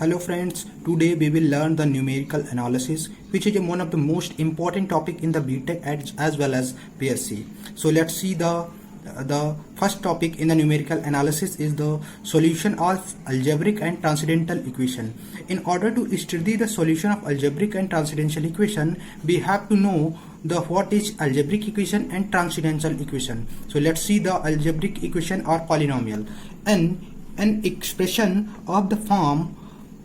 Hello friends, today we will learn the numerical analysis, which is one of the most important topic in the BTech as well as BSc. So let's see the first topic in the numerical analysis is the solution of algebraic and transcendental equation. In order to study the solution of algebraic and transcendental equation, we have to know what is algebraic equation and transcendental equation. So let's see the algebraic equation or polynomial. An expression of the form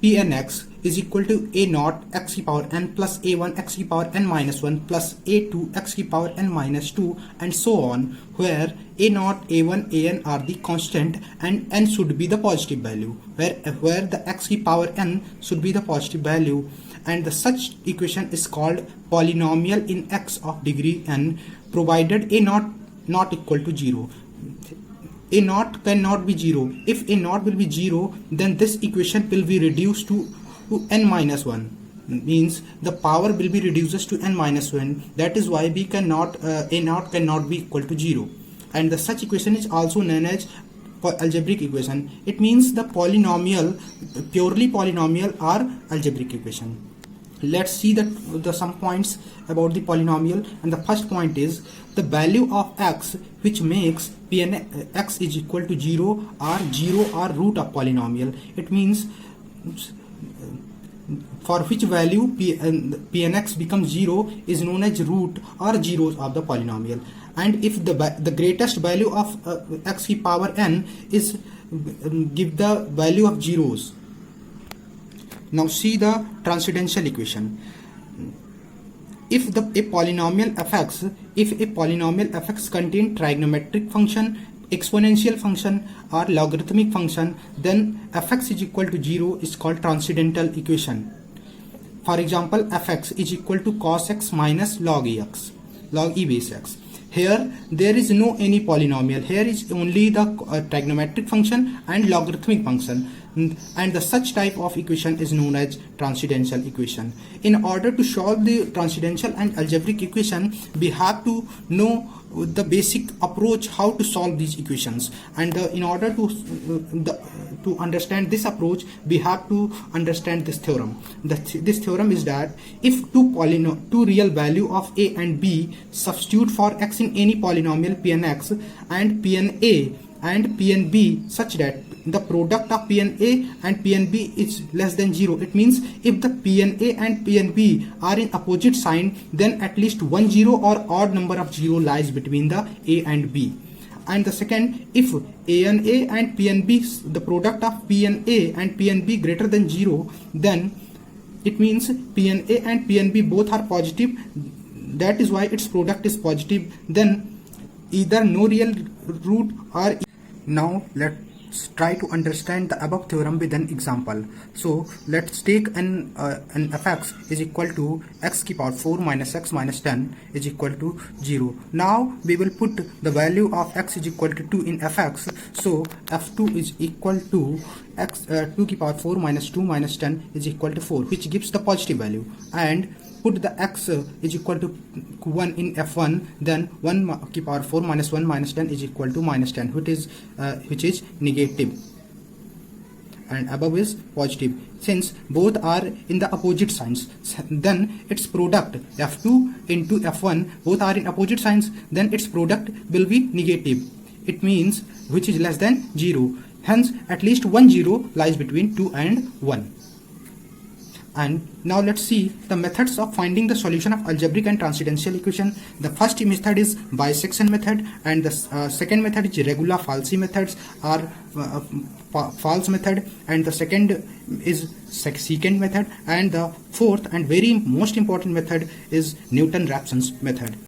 Pnx is equal to a naught x to the power n plus a1 x to the power n minus 1 plus a2 x to the power n minus 2 and so on, where a naught, a1, an are the constant and n should be the positive value, where the x to the power n should be the positive value, and such equation is called polynomial in x of degree n, provided a naught not equal to 0. A naught cannot be 0. If a naught will be 0, then this equation will be reduced to n minus 1. Means the power will be reduced to n minus 1. That is why a naught cannot be equal to 0. And the such equation is also known as algebraic equation. It means the polynomial, purely polynomial or algebraic equation. Let's see the some points about the polynomial, and the first point is the value of x which makes Pnx is equal to 0 or root of polynomial. It means for which value Pnx becomes 0 is known as root or zeros of the polynomial, and if the greatest value of x to the power n is give the value of zeros. Now see the transcendental equation. If a polynomial fx contain trigonometric function, exponential function or logarithmic function, then fx is equal to 0 is called transcendental equation. For example, fx is equal to cos x minus log e base x. Here there is no any polynomial. Here is only the trigonometric function and logarithmic function, and the such type of equation is known as transcendental equation. In order to solve the transcendental and algebraic equation, we have to know the basic approach how to solve these equations, and in order to understand this approach, we have to understand this theorem. This theorem is that if two real value of a and b substitute for x in any polynomial Pnx and Pna and Pnb such that the product of Pna and Pnb is less than 0. It means if the Pna and Pnb are in opposite sign, then at least one 0 or odd number of 0 lies between the a and b. And the second, if Ana and Pnb, the product of Pna and Pnb greater than 0, then it means Pna and Pnb both are positive. That is why its product is positive. Then either no real root or. Now let's try to understand the above theorem with an example. So let's take an fx is equal to x to the power 4 minus x minus 10 is equal to 0. Now we will put the value of x is equal to 2 in fx. So f2 is equal to x 2 to the power 4 minus 2 minus 10 is equal to 4, which gives the positive value, and put the x is equal to 1 in f1, then 1 to the power 4 minus 1 minus 10 is equal to minus 10, which is negative, and above is positive. Since both are in the opposite signs, then its product f2 into f1 both are in opposite signs, then its product will be negative. It means which is less than 0. Hence at least one 0 lies between 2 and 1. And now let's see the methods of finding the solution of algebraic and transcendental equation. The first method is bisection method, and the second method is regula falsi methods or false method, and the second is secant method, and the fourth and very most important method is Newton-Raphson's method.